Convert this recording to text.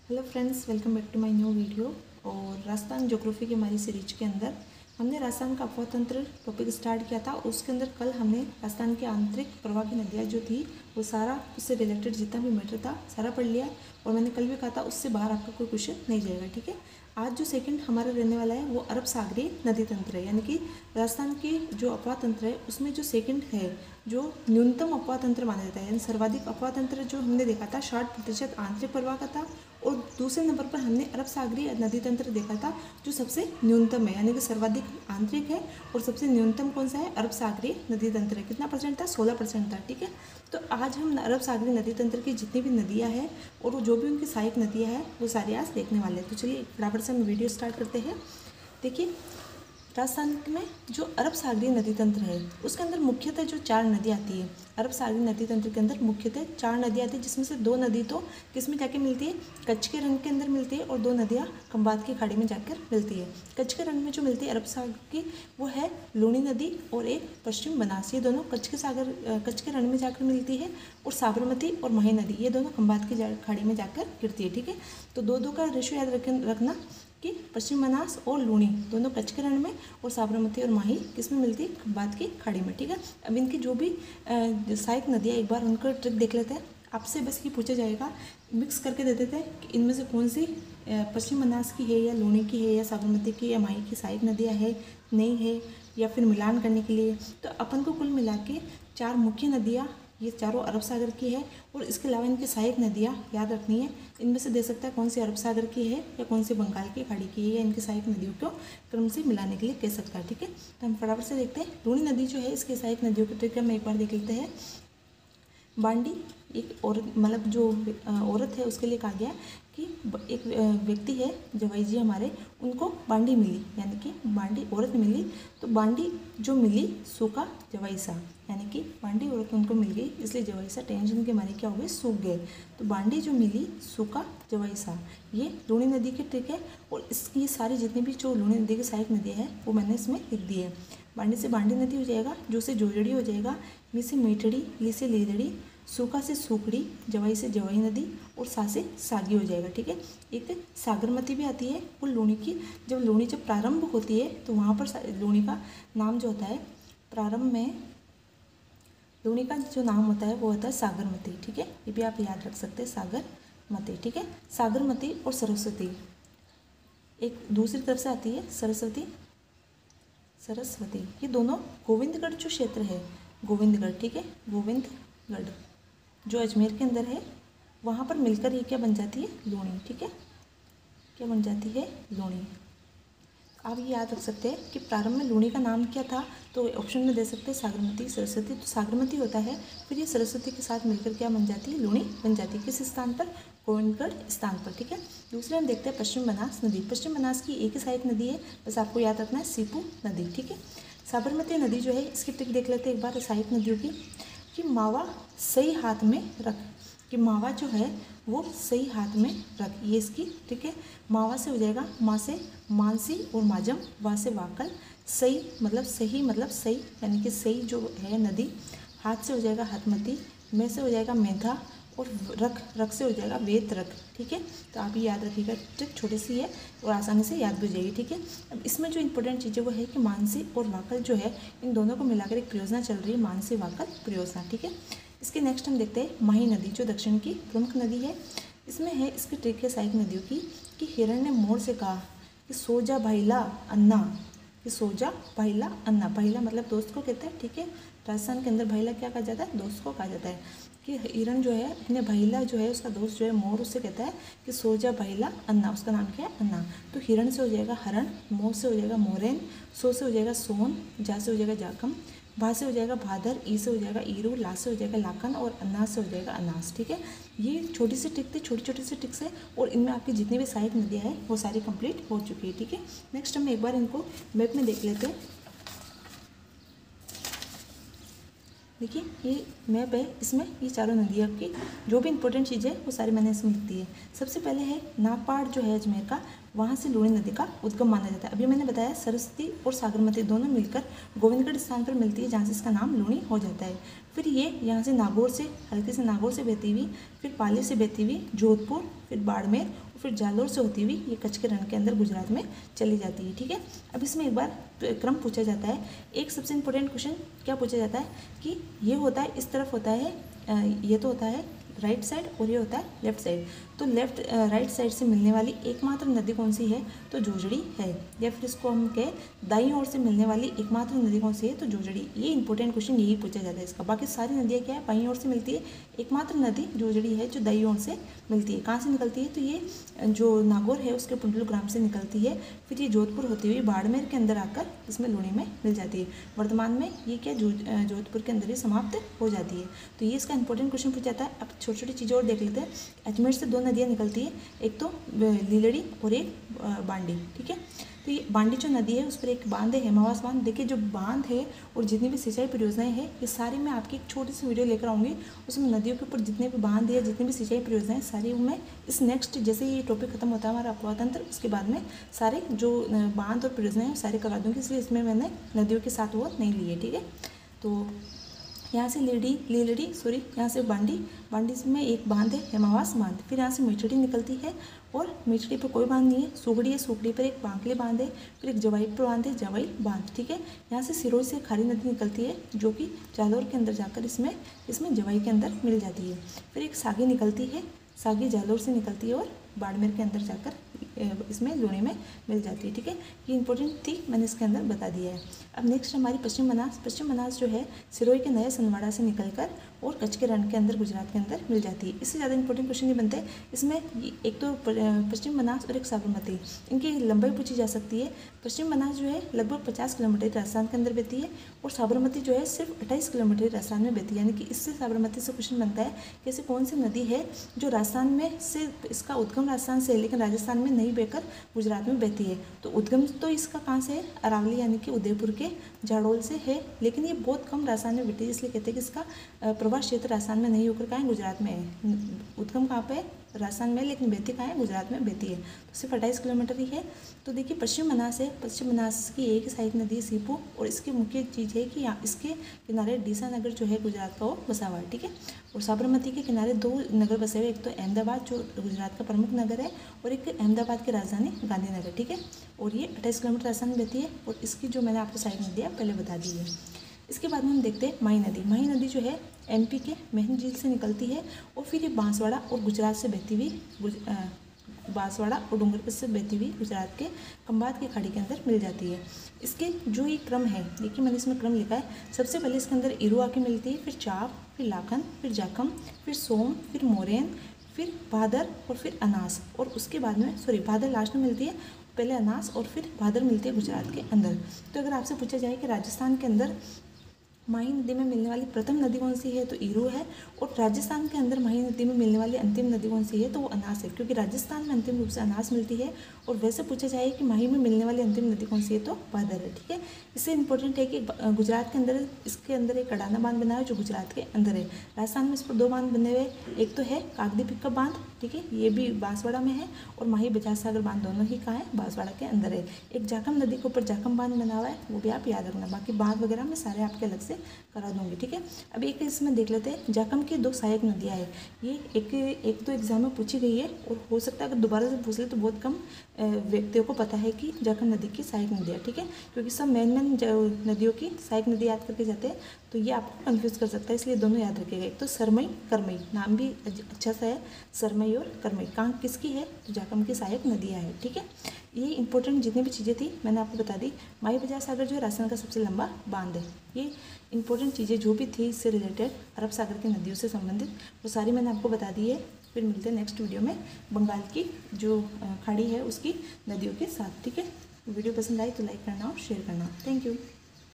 Hello friends, welcome back to my new video. और Rajasthan geography की हमारी सीरीज के अंदर हमने राजस्थान का अफवाह तंत्र टॉपिक स्टार्ट किया था। उसके अंदर कल हमने राजस्थान की आंतरिक प्रवाह की नदियाँ जो थी वो सारा उससे रिलेटेड जितना भी मैटर था सारा पढ़ लिया। और मैंने कल भी कहा था उससे बाहर आपका कोई क्वेश्चन नहीं जाएगा, ठीक है। आज जो सेकंड हमारा रहने वाला है वो अरब सागरीय नदी तंत्र है, यानी कि राजस्थान के जो अफवाह तंत्र है उसमें जो सेकंड है जो न्यूनतम अफवाह तंत्र माना जाता है, यानी सर्वाधिक अफवाह तंत्र जो हमने देखा था 60% आंतरिक प्रवाह का था। और दूसरे नंबर पर हमने अरब सागरीय नदी तंत्र देखा था जो सबसे न्यूनतम है, यानी कि सर्वाधिक आंतरिक है और सबसे न्यूनतम कौन सा है, अरब सागरीय नदी तंत्र है। कितना परसेंट था, 16% था, ठीक है। तो आज हम अरब सागरीय नदी तंत्र की जितनी भी नदियाँ हैं और जो भी उनकी सहायक नदियाँ हैं वो सारी आज देखने वाले हैं। तो चलिए फटाफट से हम वीडियो स्टार्ट करते हैं। देखिए, राजस्थान में जो अरब सागरीय नदी तंत्र है उसके अंदर मुख्यतः जो 4 नदियाँ आती है। अरब सागरीय नदी तंत्र के अंदर मुख्यतः 4 नदियाँ आती है, जिसमें से 2 नदी तो किस में जाके मिलती है, कच्छ के रण के अंदर मिलती है और 2 नदियाँ खंबात की खाड़ी में जाकर मिलती है। कच्छ के रण में जो मिलती है अरब सागर की वो है लूणी नदी और एक पश्चिम बनास, ये दोनों कच्छ के रण में जाकर मिलती है। और साबरमती और मही नदी ये दोनों खंबात की खाड़ी में जाकर गिरती है, ठीक है। तो 2-2 का रेशियो याद रखना कि पश्चिम बनास और लूणी दोनों कच्छ के रण में और साबरमती और माही किस में मिलती है, खंबात की खाड़ी में, ठीक है। अब इनकी जो भी सहायक नदियाँ एक बार उनका ट्रिक देख लेते हैं। आपसे बस ये पूछा जाएगा, मिक्स करके दे देते हैं कि इनमें से कौन सी पश्चिम बनास की है या लूणी की है या साबरमती की या माही की सहायक नदियाँ है, नहीं है, या फिर मिलान करने के लिए। तो अपन को कुल मिला के 4 मुख्य नदियाँ ये चारों अरब सागर की है और इसके अलावा इनकी सहायक नदियाँ याद रखनी है। इनमें से दे सकता है कौन सी अरब सागर की है या कौन सी बंगाल की खाड़ी की है, या इनकी सहायक नदियों को क्रम से मिलाने के लिए कह सकता है, ठीक है। तो हम फटाफट से देखते हैं लूणी नदी जो है इसकी सहायक नदियों के ट्रिक हम एक बार देख लेते हैं। बांडी एक औरत, मतलब जो औरत है उसके लिए कहा गया कि एक व्यक्ति है जवाई जी हमारे, उनको बांडी मिली, यानी कि बांडी औरत मिली। तो बांडी जो मिली सूखा जवाईसा, यानी कि बांडी औरत उनको मिल गई इसलिए जवाईसा टेंशन के मारे क्या हो गए, सूख गए। तो बांडी जो मिली सूखा जवाईसा, ये लूणी नदी की ट्रिक है। और इसकी सारी जितनी भी जो लूणी नदी की सहायक नदियाँ हैं वो मैंने इसमें लिख दी है। बांडी से बांडी नदी हो जाएगा, जो से जोजड़ी हो जाएगा, मी से मीठड़ी, ली से लीदड़ी, सूखा से सूखड़ी, जवाई से जवाई नदी और सा से सागी हो जाएगा, ठीक है। एक सागरमती भी आती है वो लूणी की, जब लूणी जब प्रारंभ होती है तो वहाँ पर लूणी का नाम जो होता है, प्रारंभ में लूणी का जो नाम होता है वो होता है सागरमती, ठीक है। ये भी आप याद रख सकते हैं, सागरमती, ठीक है। सागरमती और सरस्वती एक दूसरी तरफ से आती है, सरस्वती ये दोनों गोविंदगढ़ जो क्षेत्र है, गोविंदगढ़, ठीक है, गोविंदगढ़ जो अजमेर के अंदर है वहाँ पर मिलकर ये क्या बन जाती है, लूणी, ठीक है। क्या बन जाती है, लूणी। आप ये याद रख सकते हैं कि प्रारंभ में लूणी का नाम क्या था, तो ऑप्शन में दे सकते हैं सागरमती, सरस्वती। तो सागरमती होता है, फिर ये सरस्वती के साथ मिलकर क्या बन जाती है, लूणी बन जाती है। किस स्थान पर, गोविंदगढ़ स्थान पर, ठीक है। दूसरे हम देखते हैं पश्चिम बनास नदी। पश्चिम बनास की एक ही सहायक नदी है, बस आपको याद रखना है, सीपू नदी, ठीक है। साबरमती नदी जो है इसकी ट्रिक देख लेते हैं एक बार सहायक नदियों की, कि मावा सही हाथ में रख, कि मावा जो है वो सही हाथ में रख, ये इसकी ठीक है। मावा से हो जाएगा, माँ से मानसी और माजम, वा से वाकल, सही मतलब सही मतलब सही, यानी कि सही जो है नदी। हाथ से हो जाएगा हथमती, में से हो जाएगा मेधा और रख से हो जाएगा वेत रख, ठीक है। तो आप ये याद रखिएगा, ट्रिक छोटी सी है और आसानी से याद भी हो जाएगी, ठीक है। अब इसमें जो इंपॉर्टेंट चीज़ है वो है कि मानसी और वाकल जो है इन दोनों को मिलाकर एक परियोजना चल रही है, मानसी वाकल परियोजना, ठीक है। इसके नेक्स्ट हम देखते हैं मही नदी, जो दक्षिण की प्रमुख नदी है। इसमें है इसकी ट्रिक है सहायक नदियों की, कि हिरण ने मोर से कहा कि सो जा भाईला अन्ना, कि सो जा भाईला अन्ना, भाईला मतलब दोस्त को कहते हैं, ठीक है। राजस्थान के अंदर भाईला क्या कहा जाता है, दोस्त को कहा जाता है। कि हिरण जो है अपने भाईला जो है उसका दोस्त जो है मोर, उससे कहता है कि सो जा भाईला अन्ना, उसका नाम क्या है, अन्ना। तो हिरण से हो जाएगा हरण, मोर से हो जाएगा मोरेन, सो से हो जाएगा सोन, जा से हो जाएगा जाकम, भा से हो जाएगा भादर, ई से हो जाएगा ईरू, ला से हो जाएगा लाखन और अनाज से हो जाएगा अनाज, ठीक है। ये छोटी सी ट्रिक थी, छोटी छोटी सी ट्रिक्स है और इनमें आपकी जितनी भी सहायक नदियाँ हैं वो सारी कंप्लीट हो चुकी है, ठीक है। नेक्स्ट हम एक बार इनको मैप में देख लेते हैं। देखिए ये मैप है, इसमें ये चारों नदियाँ की जो भी इंपॉर्टेंट चीज़ है वो सारी मैंने इसमें लिख दी है। सबसे पहले है नागपाड़ जो है अजमेर का, वहाँ से लूणी नदी का उद्गम माना जाता है। अभी मैंने बताया सरस्वती और सागरमती दोनों मिलकर गोविंदगढ़ स्थान पर मिलती है, जहाँ से इसका नाम लूणी हो जाता है। फिर ये यहाँ से नागौर से, हल्के से नागौर से बहती हुई, फिर पाली से बहती हुई जोधपुर, फिर बाड़मेर, और फिर जालोर से होती हुई ये कच्छ के रण के अंदर गुजरात में चली जाती है। ठीक है, अब इसमें एक बार क्रम पूछा जाता है। एक सबसे इम्पोर्टेंट क्वेश्चन क्या पूछा जाता है कि ये होता है, इस तरफ होता है, ये तो होता है राइट साइड और ये होता है लेफ्ट साइड। तो लेफ्ट राइट साइड से मिलने वाली एकमात्र नदी कौन सी है, तो जोजड़ी है। या फिर इसको हम कहें दाईं ओर से मिलने वाली एकमात्र नदी कौन सी है, तो जोजड़ी। ये इंपॉर्टेंट क्वेश्चन यही पूछा जाता है इसका। बाकी सारी नदियाँ क्या है, बाईं ओर से मिलती है, एकमात्र नदी जोजड़ी है जो दाईं ओर से मिलती है। कहाँ से निकलती है, तो ये जो नागौर है उसके पुंडलू ग्राम से निकलती है, फिर ये जोधपुर होती हुई बाड़मेर के अंदर आकर इसमें लूणी में मिल जाती है। वर्तमान में ये क्या जोधपुर के अंदर ही समाप्त हो जाती है। तो ये इसका इंपॉर्टेंट क्वेश्चन पूछा जाता है। अब छोटी छोटी चीज़ें और देख लेते हैं। अजमेर से दो नदियाँ निकलती है, एक तो लीलड़ी और एक बांडी। ठीक है, तो ये बांडी जो नदी है उस पर एक बांध है, हेमावास बांध। देखिए जो बांध है और जितनी भी सिंचाई परियोजनाएं हैं ये सारी मैं आपकी एक छोटी सी वीडियो लेकर आऊँगी। उसमें नदियों के ऊपर जितने भी बांध है, जितनी भी सिंचाई परियोजनाएं सारी मैं इस नेक्स्ट जैसे ये टॉपिक खत्म होता है हमारा अपवातंत्र, उसके बाद में सारे जो बांध और परियोजनाएं सारे करवा दूँगी। इसलिए इसमें मैंने नदियों के साथ वो नहीं लिए। ठीक है, तो यहाँ से यहाँ से बांडी में एक बांध है हेमावास बांध। फिर यहाँ से मीठड़ी निकलती है और मीठड़ी पर कोई बांध नहीं है, सुगड़ी है, सुगड़ी पर एक बांकली बांध है, फिर एक जवाई पर बांध है, जवाई बांध। ठीक है, यहाँ से सिरोही से खारी नदी निकलती है जो कि जालौर के अंदर जाकर इसमें जवाई के अंदर मिल जाती है। फिर एक सागी निकलती है, सागी जालौर से निकलती है और बाड़मेर के अंदर जाकर इसमें लूणी में मिल जाती है। ठीक है, ये इंपॉर्टेंट थी, मैंने इसके अंदर बता दिया है। अब नेक्स्ट हमारी पश्चिम बनास जो है सिरोही के नया सनवाड़ा से निकलकर और कच्छ के रण के अंदर गुजरात के अंदर मिल जाती है। इससे ज़्यादा इंपॉर्टेंट क्वेश्चन नहीं बनते। इसमें एक तो पश्चिम बनास और एक साबरमती, इनकी लंबाई पूछी जा सकती है। पश्चिम बनास जो है लगभग 50 किलोमीटर राजस्थान के अंदर बहती है और साबरमती जो है सिर्फ 28 किलोमीटर राजस्थान में बहती है। यानी कि इससे साबरमती से क्वेश्चन बनता है कि ऐसी कौन सी नदी है जो राजस्थान में से, इसका उद्गम राजस्थान से है लेकिन राजस्थान में नहीं बहकर गुजरात में बहती है। तो उद्गम तो इसका कहाँ से है, अरावली यानी कि उदयपुर के जाडोल से है, लेकिन ये बहुत कम राजस्थान में बहती है, इसलिए कहते हैं कि इसका प्रवास क्षेत्र राजस्थान में नहीं होकर कहाँ है, गुजरात में है। उद्गम कहाँ पे है, राजस्थान में, लेकिन बहती कहाँ है, गुजरात में बहती है। तो सिर्फ 28 किलोमीटर ही है। तो देखिए पश्चिम बनास है, पश्चिम बनास की एक ही सहायक नदी है सीपू, और इसकी मुख्य चीज़ है कि यहाँ इसके किनारे डीसा नगर जो है गुजरात का वो बसा हुआ है। ठीक है, और साबरमती के किनारे दो नगर बसे हुए, एक तो अहमदाबाद जो गुजरात का प्रमुख नगर है और एक अहमदाबाद की राजधानी गांधीनगर। ठीक है, और ये 28 किलोमीटर राजस्थान में बहती है और इसकी जो मैंने आपको सहायक नदी है पहले बता दी है। इसके बाद में हम देखते हैं माही नदी जो है एमपी के महन झील से निकलती है और फिर ये बांसवाड़ा और गुजरात से बहती हुई बांसवाड़ा और डूंगरपुर से बहती हुई गुजरात के खंभात की खाड़ी के अंदर मिल जाती है। इसके जो ये क्रम है, देखिए मैंने इसमें क्रम लिखा है। सबसे पहले इसके अंदर इरू आके मिलती है, फिर चाप, फिर लाखन, फिर जाखम, फिर सोम, फिर मोरेन, फिर भादर और फिर अनास, और उसके बाद में भादर लास्ट में मिलती है, पहले अनास और फिर भादर मिलती है गुजरात के अंदर। तो अगर आपसे पूछा जाए कि राजस्थान के अंदर माही नदी में मिलने वाली प्रथम नदी कौन सी है, तो ईरू है, और राजस्थान के अंदर माही नदी में मिलने वाली अंतिम नदी कौन सी है, तो वो अनास है, क्योंकि राजस्थान में अंतिम रूप से अनास मिलती है। और वैसे पूछा जाए कि माही में मिलने वाली अंतिम नदी कौन सी है, तो भादर है। ठीक है, इससे इंपॉर्टेंट है कि गुजरात के अंदर इसके अंदर एक कडाना बांध बना है जो गुजरात के अंदर है। राजस्थान में इस पर दो बांध बने हुए, एक तो है कागदी पिक्का बांध, ठीक है, ये भी बांसवाड़ा में है, और माही बजाज सागर बांध दोनों ही कहाँ है, बांसवाड़ा के अंदर है। एक जाखम नदी के ऊपर जाखम बांध बना हुआ है, वो भी आप याद रखना। बाकी बांध वगैरह मैं सारे आपके अलग से करा दूंगी। ठीक है, अब एक इसमें देख लेते हैं जाखम की दो सहायक नदियाँ हैं। ये एक तो एग्जाम में पूछी गई है और हो सकता है अगर दोबारा से पूछ ले तो बहुत कम व्यक्तियों को पता है कि जाखम नदी की सहायक नदियाँ। ठीक है, क्योंकि सब मेन नदियों की सहायक नदी याद करके जाते हैं, तो ये आपको कन्फ्यूज कर सकता है, इसलिए दोनों याद रखिएगा। एक तो सरमई करमई, नाम भी अच्छा सा है, सरमई और करमई। कहाँ किसकी है, तो जाखम की सहायक नदियाँ है। ठीक है, ये इंपॉर्टेंट जितनी भी चीज़ें थी मैंने आपको बता दी। माही बजाज सागर जो है राजस्थान का सबसे लंबा बांध है। ये इंपॉर्टेंट चीज़ें जो भी थी इससे रिलेटेड अरब सागर की नदियों से संबंधित वो सारी मैंने आपको बता दी है। फिर मिलते हैं नेक्स्ट वीडियो में बंगाल की जो खाड़ी है उसकी नदियों के साथ। ठीक है, वीडियो पसंद आई तो लाइक करना और शेयर करना। Thank you.